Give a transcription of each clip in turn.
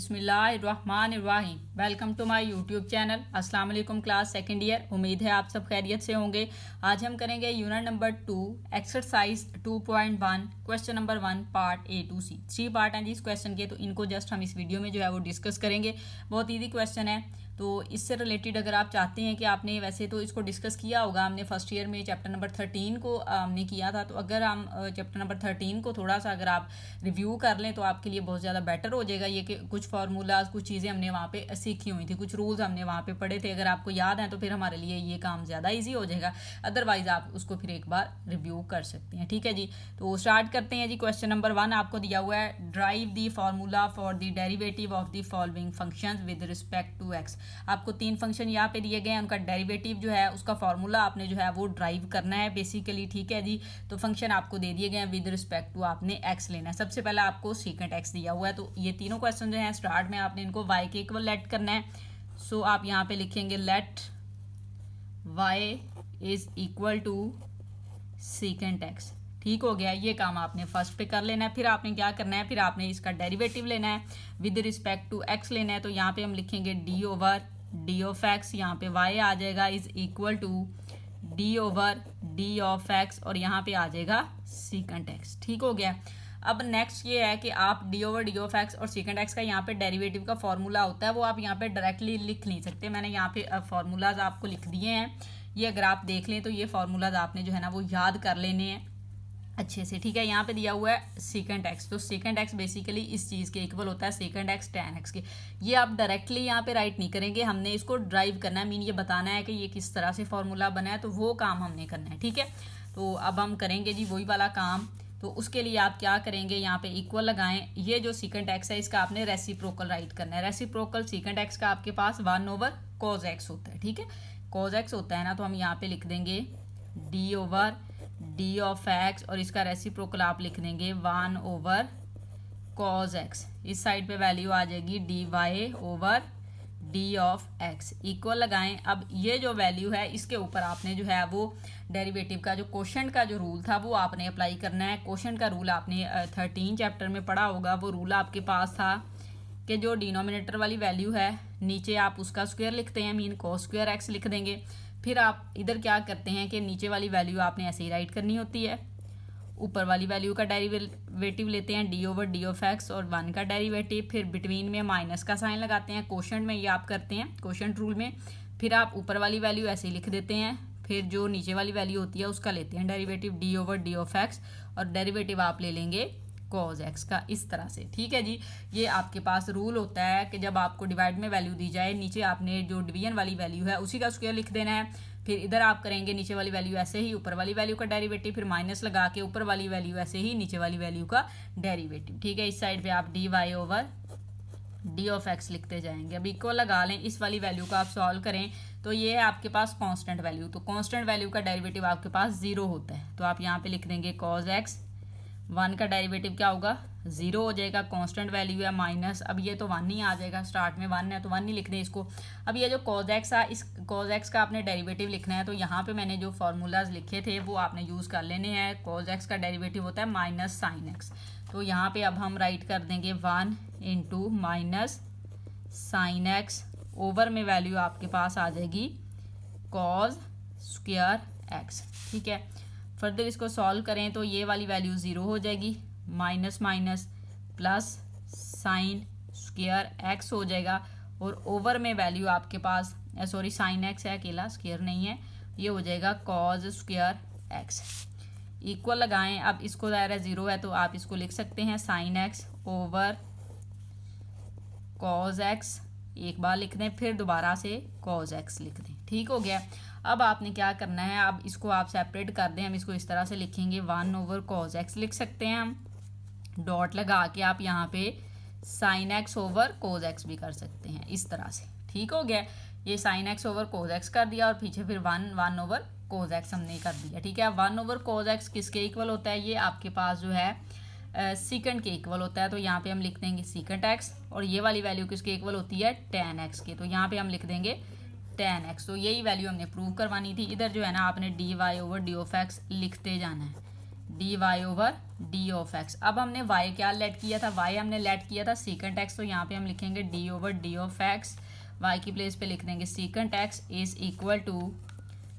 बिस्मिल्लाहिर्रहमानिर्रहीम। Welcome to my YouTube channel. अस्सलाम वालेकुम क्लास सेकंड ईयर। उम्मीद है आप सब खैरियत से होंगे। आज हम करेंगे unit number 2 exercise 2.1 question number 1 part A to C. 3 part हैं जी इस क्वेश्चन के, तो इनको जस्ट हम इस वीडियो में जो है वो डिस्कस करेंगे। बहुत ईजी क्वेश्चन है, तो इससे रिलेटेड अगर आप चाहते हैं कि आपने वैसे तो इसको डिस्कस किया होगा, हमने फर्स्ट ईयर में चैप्टर नंबर 13 को हमने किया था, तो अगर हम चैप्टर नंबर 13 को थोड़ा सा अगर आप रिव्यू कर लें तो आपके लिए बहुत ज़्यादा बेटर हो जाएगा। ये कि कुछ फार्मूलाज, कुछ चीज़ें हमने वहाँ पे सीखी हुई थी, कुछ रूल्स हमने वहाँ पे पढ़े थे, अगर आपको याद हैं तो फिर हमारे लिए ये काम ज़्यादा ईजी हो जाएगा। अदरवाइज आप उसको फिर एक बार रिव्यू कर सकते हैं। ठीक है जी, तो स्टार्ट करते हैं जी। क्वेश्चन नंबर 1 आपको दिया हुआ है, derive the formula for the derivative of the following functions with respect to x. आपको 3 फंक्शन यहाँ पे दिए गए हैं, उनका डेरिवेटिव जो है उसका फार्मूला आपने जो है वो ड्राइव करना है बेसिकली। ठीक है जी, तो फंक्शन आपको दे दिए गए हैं, विद रिस्पेक्ट टू आपने एक्स लेना है। सबसे पहले आपको सीकेंट एक्स दिया हुआ है, तो ये तीनों क्वेश्चन जो हैं स्टार्ट में आपने इनको वाई के इक्वल लेट करना है। सो आप यहाँ पे लिखेंगे let y is equal to secant x. ठीक हो गया, ये काम आपने फर्स्ट पे कर लेना है। फिर आपने क्या करना है, फिर आपने इसका डेरिवेटिव लेना है विद रिस्पेक्ट टू एक्स लेना है। तो यहाँ पे हम लिखेंगे d over D of x, यहाँ पे वाई आ जाएगा is equal to d over D of x, और यहाँ पे आ जाएगा सीकेंट एक्स। ठीक हो गया। अब नेक्स्ट ये है कि आप D over D of x और सीकेंट एक्स का यहाँ पे डेरिवेटिव का फॉर्मूला होता है, वो आप यहाँ पे डायरेक्टली लिख नहीं सकते। मैंने यहाँ पे फार्मूलाज आपको लिख दिए हैं, ये अगर आप देख लें तो ये फार्मूलाज आपने जो है ना वो याद कर लेने हैं अच्छे से। ठीक है, यहाँ पे दिया हुआ है सीकेंट एक्स, तो सीकेंट एक्स बेसिकली इस चीज़ के इक्वल होता है सीकेंट एक्स टैन एक्स के। ये आप डायरेक्टली यहाँ पे राइट नहीं करेंगे, हमने इसको ड्राइव करना है, मीन ये बताना है कि ये किस तरह से फॉर्मूला बना है, तो वो काम हमने करना है। ठीक है, तो अब हम करेंगे जी वही वाला काम। तो उसके लिए आप क्या करेंगे, यहाँ पे इक्वल लगाएं, ये जो सीकेंट एक्स है इसका आपने रेसिप्रोकल राइट करना है। रेसिप्रोकल सीकेंट एक्स का आपके पास 1 ओवर कॉज एक्स होता है। ठीक है, कॉज एक्स होता है ना, तो हम यहाँ पे लिख देंगे d over D of x, और इसका रेसिप्रोकल आप लिख देंगे 1 ओवर कॉज एक्स। इस साइड पे वैल्यू आ जाएगी d Y over D of x. Equal लगाएं। अब ये जो वैल्यू है इसके ऊपर आपने जो है वो डेरिवेटिव का जो कोशेंट का जो रूल था वो आपने अप्लाई करना है। कोशेंट का रूल आपने 13 चैप्टर में पढ़ा होगा। वो रूल आपके पास था कि जो डिनोमिनेटर वाली वैल्यू है नीचे आप उसका स्क्वायर लिखते हैं, मीन कॉस स्क्वायर एक्स लिख देंगे। फिर आप इधर क्या करते हैं कि नीचे वाली वैल्यू आपने ऐसे ही राइट करनी होती है, ऊपर वाली वैल्यू का डेरिवेटिव लेते हैं D over D of x और 1 का डेरिवेटिव, फिर बिटवीन में माइनस का साइन लगाते हैं। कोशेंट में ये आप करते हैं, कोशेंट रूल में। फिर आप ऊपर वाली वैल्यू ऐसे ही लिख देते हैं, फिर जो नीचे वाली वैल्यू होती है उसका लेते हैं derivative D over D of x, और डेरिवेटिव आप ले लेंगे कॉज एक्स का, इस तरह से। ठीक है जी, ये आपके पास रूल होता है कि जब आपको डिवाइड में वैल्यू दी जाए, नीचे आपने जो डिवीजन वाली वैल्यू है उसी का स्क्वायर लिख देना है। फिर इधर आप करेंगे नीचे वाली वैल्यू ऐसे ही, ऊपर वाली वैल्यू का डेरिवेटिव, फिर माइनस लगा के ऊपर वाली वैल्यू ऐसे ही, नीचे वाली वैल्यू का डेरिवेटिव। ठीक है, इस साइड पे आप d Y over D of x लिखते जाएंगे। अब इक्वल लगा लें, इस वाली वैल्यू का आप सॉल्व करें तो ये है आपके पास कांस्टेंट वैल्यू, तो कांस्टेंट वैल्यू का डेरिवेटिव आपके पास 0 होता है, तो आप यहाँ पे लिख देंगे कॉज एक्स। 1 का डेरिवेटिव क्या होगा, 0 हो जाएगा। कांस्टेंट वैल्यू है माइनस, अब ये तो 1 ही आ जाएगा, स्टार्ट में 1 है तो 1 ही लिख दें इसको। अब ये जो कॉज एक्स है, इस कॉज एक्स का आपने डेरिवेटिव लिखना है, तो यहाँ पे मैंने जो फार्मूलाज लिखे थे वो आपने यूज़ कर लेने हैं। कॉज एक्स का डेरिवेटिव होता है माइनस साइन एक्स, तो यहाँ पे अब हम राइट कर देंगे 1 into minus sine x, over में वैल्यू आपके पास आ जाएगी कॉज स्क्वायर एक्स। ठीक है, फर्दर इसको सॉल्व करें तो ये वाली वैल्यू 0 हो जाएगी, minus minus plus sign square x हो जाएगा, और ओवर में वैल्यू आपके पास सॉरी साइन एक्स है अकेला, स्क्वायर नहीं है, ये हो जाएगा कॉज स्क्वायर एक्स। इक्वल लगाएं। अब इसको दायरा 0 है तो आप इसको लिख सकते हैं sine x over cos x, एक बार लिख दें, फिर दोबारा से कॉज एक्स लिख दें। ठीक हो गया। अब आपने क्या करना है, अब इसको आप सेपरेट कर दें, हम इसको इस तरह से लिखेंगे 1 ओवर कॉज एक्स लिख सकते हैं हम, डॉट लगा के आप यहाँ पे sine x over cos x भी कर सकते हैं, इस तरह से। ठीक हो गया, ये sine x over cos x कर दिया, और पीछे फिर 1 ओवर कोज एक्स हमने कर दिया। ठीक है, 1 ओवर कोज एक्स किसके इक्वल होता है, ये आपके पास जो है सीकेंट के इक्वल होता है, तो यहाँ पे हम लिख देंगे सीकेंट एक्स, और ये वाली वैल्यू किसके इक्वल होती है, टैन एक्स के, तो यहाँ पे हम लिख देंगे टैन एक्स। तो यही वैल्यू हमने प्रूव करवानी थी। इधर जो है ना आपने d Y over D of x लिखते जाना है, d Y over D of x. अब हमने वाई क्या लेट किया था, वाई हमने लेट किया था सीकेंट एक्स, तो यहाँ पे हम लिखेंगे d over D of x, y की प्लेस पे लिख देंगे secant x is equal to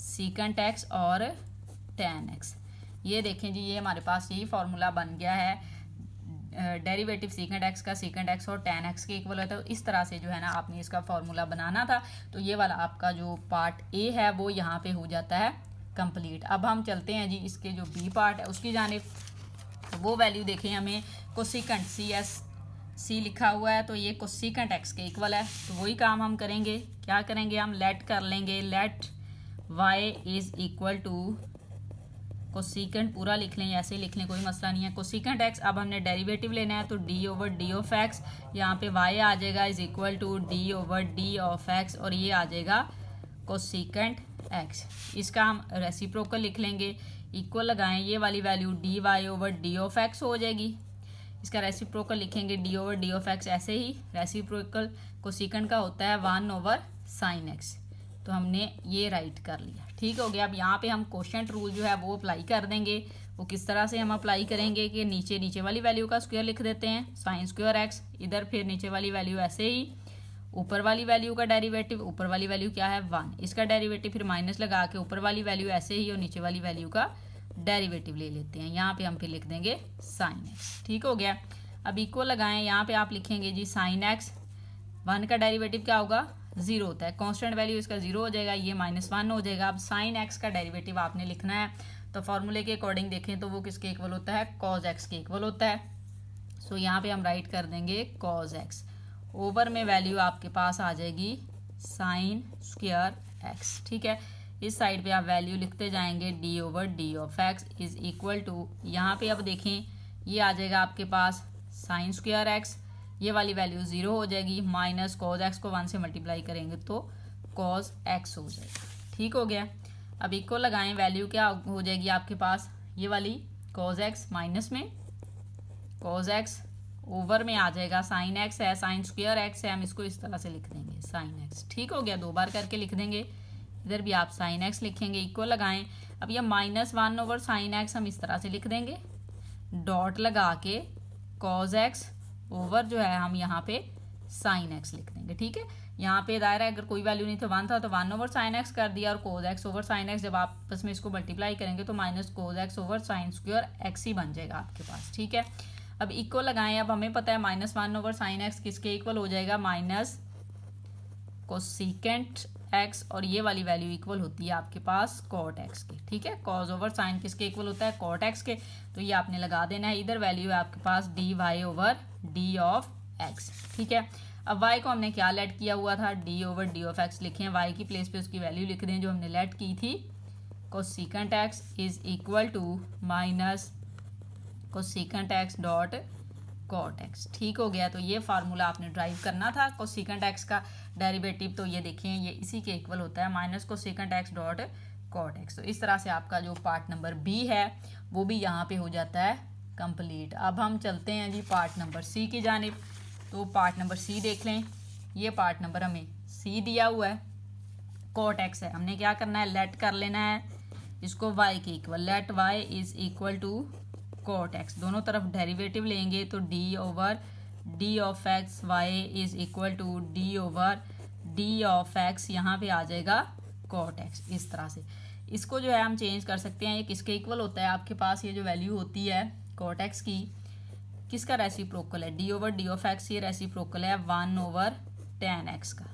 secant x और टेन एक्स। ये देखें जी, ये हमारे पास यही फॉर्मूला बन गया है। डेरिवेटिव सीकेंट एक्स का सीकेंट एक्स और टेन एक्स के इक्वल होता है। तो इस तरह से जो है ना आपने इसका फॉर्मूला बनाना था। तो ये वाला आपका जो पार्ट ए है वो यहाँ पे हो जाता है कंप्लीट। अब हम चलते हैं जी इसके जो बी पार्ट है उसकी जानिब। वो वैल्यू देखें हमें कोसिकेंट सी लिखा हुआ है, तो ये कोसिकेंट एक्स के इक्वल है। तो वही काम हम करेंगे, क्या करेंगे, हम लेट कर लेंगे, let y is equal to cosecant पूरा लिख लें, ऐसे लिख लें, कोई मसला नहीं है। कोसिकेंट एक्स, अब हमने डेरिवेटिव लेना है तो d over D of x, यहाँ पे वाई आ जाएगा is equal to d over D of x, और ये आ जाएगा कोसिकेंट एक्स। इसका हम रेसिप्रोकल लिख लेंगे, इक्वल लगाएं, ये वाली value d Y over D of x हो जाएगी। इसका रेसिप्रोकल लिखेंगे d over D of x, ऐसे ही रेसिप्रोकल कोसिकेंट का होता है 1 ओवर साइन एक्स। तो हमने ये राइट कर लिया, ठीक हो गया। अब यहाँ पे हम कोशेंट रूल जो है वो अप्लाई कर देंगे। वो किस तरह से हम अप्लाई करेंगे कि नीचे वाली वैल्यू का स्क्वायर लिख देते हैं साइन स्क्वायर एक्स, इधर फिर नीचे वाली वैल्यू ऐसे ही, ऊपर वाली वैल्यू का डेरिवेटिव, ऊपर वाली वैल्यू क्या है 1, इसका डेरिवेटिव फिर माइनस लगा के ऊपर वाली वैल्यू ऐसे ही और नीचे वाली वैल्यू का डेरिवेटिव ले लेते हैं। यहाँ पे हम फिर लिख देंगे साइन एक्स, ठीक हो गया। अब इक्वल लगाएं, यहाँ पे आप लिखेंगे जी साइन एक्स, 1 का डेरिवेटिव क्या होगा 0 होता है, कांस्टेंट वैल्यू इसका 0 हो जाएगा, ये -1 हो जाएगा। अब साइन एक्स का डेरिवेटिव आपने लिखना है, तो फॉर्मूले के अकॉर्डिंग देखें तो वो किसके इक्वल होता है, कॉज एक्स के इक्वल होता है। सो यहाँ पे हम राइट कर देंगे कॉज एक्स, ओवर में वैल्यू आपके पास आ जाएगी साइन स्क्वायर एक्स, ठीक है। इस साइड पे आप वैल्यू लिखते जाएंगे d over D of x is equal to, यहाँ पे अब देखें ये आ जाएगा आपके पास साइन स्क्वायर एक्स, ये वाली वैल्यू 0 हो जाएगी, माइनस कॉज एक्स को 1 से मल्टीप्लाई करेंगे तो कॉज एक्स हो जाएगा, ठीक हो गया। अब इक्वल लगाएं, वैल्यू क्या हो जाएगी आपके पास, ये वाली कॉज एक्स माइनस में कॉज एक्स, ओवर में आ जाएगा साइन एक्स है, साइन स्क्वायर एक्स है, हम इसको इस तरह से लिख देंगे साइन एक्स, ठीक हो गया। 2 बार करके लिख देंगे, इधर भी आप साइन एक्स लिखेंगे, इक्वल लगाएं। अब ये -1 ओवर साइन एक्स हम इस तरह से लिख देंगे, डॉट लगा के कॉज एक्स ओवर जो है हम यहाँ पे साइन एक्स लिख देंगे, ठीक है। यहाँ पे दायरा अगर कोई वैल्यू नहीं था 1 था तो 1 ओवर साइन एक्स कर दिया, और cos X over sine X जब आप आपस में इसको मल्टीप्लाई करेंगे तो minus cos X over sine square X ही बन जाएगा आपके पास, ठीक है। अब इक्वल लगाएं, अब हमें पता है -1 ओवर साइन एक्स किसके इक्वल हो जाएगा, माइनस कोसिकेंट एक्स, और ये वाली वैल्यू इक्वल होती है आपके पास कॉट एक्स के, ठीक है। कॉज ओवर साइन किसके इक्वल होता है, कॉट एक्स के, तो ये आपने लगा देना है। इधर वैल्यू है आपके पास D Y over D of X, ठीक है। अब y को हमने क्या लेट किया हुआ था, D over D of x लिखे हैं, y की प्लेस पे उसकी वैल्यू लिख दें जो हमने लेट की थी, cosecant x is equal to minus cosecant x dot cot x, ठीक हो गया। तो ये फार्मूला आपने ड्राइव करना था कोसिकेंट एक्स का डेरिवेटिव, तो ये देखें ये इसी के इक्वल होता है minus cosecant x dot cot x. तो इस तरह से आपका जो पार्ट नंबर बी है वो भी यहाँ पे हो जाता है कंप्लीट। अब हम चलते हैं जी पार्ट नंबर सी की जानिब। तो पार्ट नंबर सी देख लें, ये पार्ट नंबर हमें सी दिया हुआ है, कॉट एक्स है, हमने क्या करना है लेट कर लेना है इसको y के equal, let y is equal to cot x, दोनों तरफ डेरिवेटिव लेंगे तो d over d of x y is equal to d over d of x, यहाँ पे आ जाएगा कॉट एक्स। इस तरह से इसको जो है हम चेंज कर सकते हैं, ये किसके इक्वल होता है आपके पास, ये जो वैल्यू होती है कॉट एक्स की किसका रेसिप्रोकल है, D over D of X, ये रेसिप्रोकल है 1 ओवर tan एक्स का,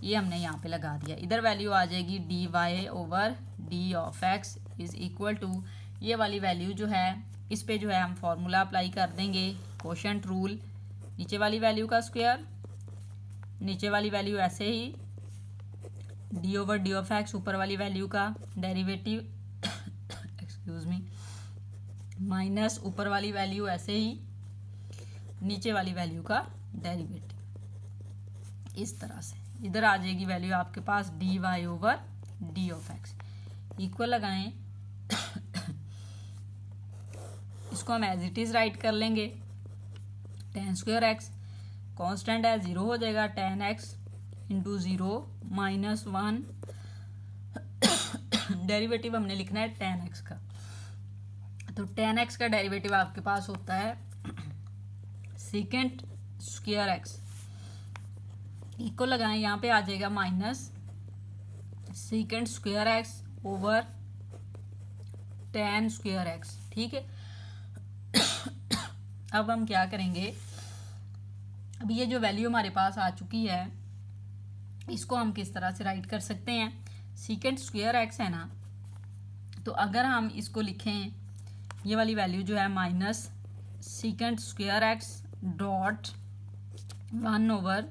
ये हमने यहाँ पे लगा दिया। इधर वैल्यू आ जाएगी d Y over D of x is equal to, ये वाली वैल्यू जो है इस पे जो है हम फॉर्मूला अप्लाई कर देंगे कोशेंट रूल, नीचे वाली वैल्यू का स्क्वायर, नीचे वाली वैल्यू ऐसे ही D over D of X, ऊपर वाली वैल्यू का डेरिवेटिव एक्सक्यूज मी, माइनस ऊपर वाली वैल्यू ऐसे ही नीचे वाली वैल्यू का डेरिवेटिव, इस तरह से इधर आ जाएगी वैल्यू आपके पास D Y over D of x, equal लगाएं इसको हम एज इट इज राइट कर लेंगे, tan स्क्वायर एक्स कॉन्स्टेंट है 0 हो जाएगा, tan एक्स इंटू 0 -1 डेरिवेटिव हमने लिखना है tan एक्स का, तो tan x का डेरिवेटिव आपके पास होता है सीकेंट स्क्वायर एक्स, इक्वल लगाएं, यहाँ पे आ जाएगा minus secant square x over tan square x. ठीक है, अब हम क्या करेंगे, अब ये जो वैल्यू हमारे पास आ चुकी है इसको हम किस तरह से राइट कर सकते हैं। सीकेंट स्क्वायर एक्स है ना, तो अगर हम इसको लिखें, ये वाली वैल्यू जो है minus secant square x dot 1 over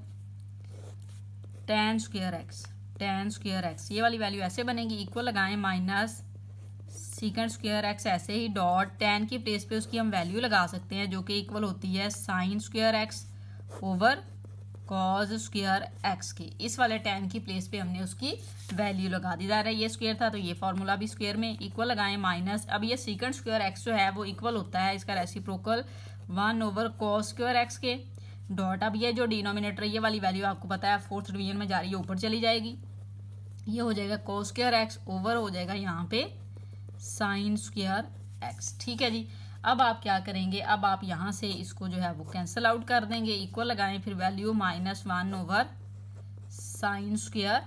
tan square x, ये वाली वैल्यू ऐसे बनेगी, इक्वल लगाएं माइनस सीकेंट स्क्वायर एक्स ऐसे ही डॉट tan की प्लेस पे उसकी हम वैल्यू लगा सकते हैं जो कि इक्वल होती है sign square x over cause square x की। इस वाले tan की प्लेस पे हमने उसकी वैल्यू लगा दी। दायरा ये स्क्वायर था तो ये फॉर्मूला भी स्क्वायर में, इक्वल लगाएं माइनस, अब ये सीकेंट स्क्वायर एक्स जो है वो इक्वल होता है इसका reciprocal 1 over cos square x के डॉट, अब ये जो डिनोमिनेटर ये वाली वैल्यू आपको पता है फोर्थ डिवीजन में जा रही है ऊपर चली जाएगी, ये हो जाएगा कॉस स्क्वायर एक्स ओवर हो जाएगा यहाँ पे साइन स्क्वायर एक्स। ठीक है जी, अब आप क्या करेंगे, अब आप यहाँ से इसको जो है वो कैंसिल आउट कर देंगे, इक्वल लगाएं, फिर value -1 over sine square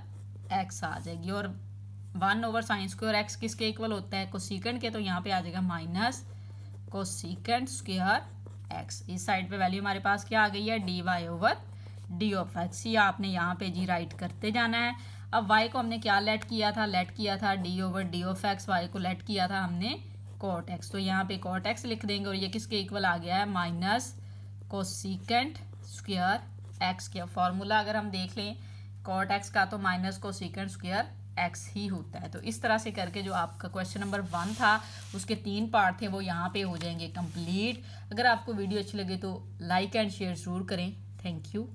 X आ जाएगी, और 1 ओवर साइन स्क्वायर एक्स किसके इक्वल होता है, कोसीकेंट के, तो यहाँ पे आ जाएगा माइनस कोसीकेंट स्क्वायर एक्स। इस साइड पे वैल्यू हमारे पास क्या आ गई है, dy over D of X. ये आपने यहाँ पे जी राइट करते जाना है। अब y को हमने क्या लेट किया था, D over D of x, y को लेट किया था हमने कॉट एक्स, तो यहाँ पे कॉट एक्स लिख देंगे, और ये किसके इक्वल आ गया है, माइनस कोसीकेंट स्क्वायर एक्स का फॉर्मूला अगर हम देख लें कॉट एक्स का तो माइनस कोसीकेंट स्क्वायर एक्स ही होता है। तो इस तरह से करके जो आपका क्वेश्चन नंबर 1 था उसके 3 पार्ट थे वो यहाँ पे हो जाएंगे कंप्लीट। अगर आपको वीडियो अच्छी लगे तो लाइक एंड शेयर ज़रूर करें। Thank you.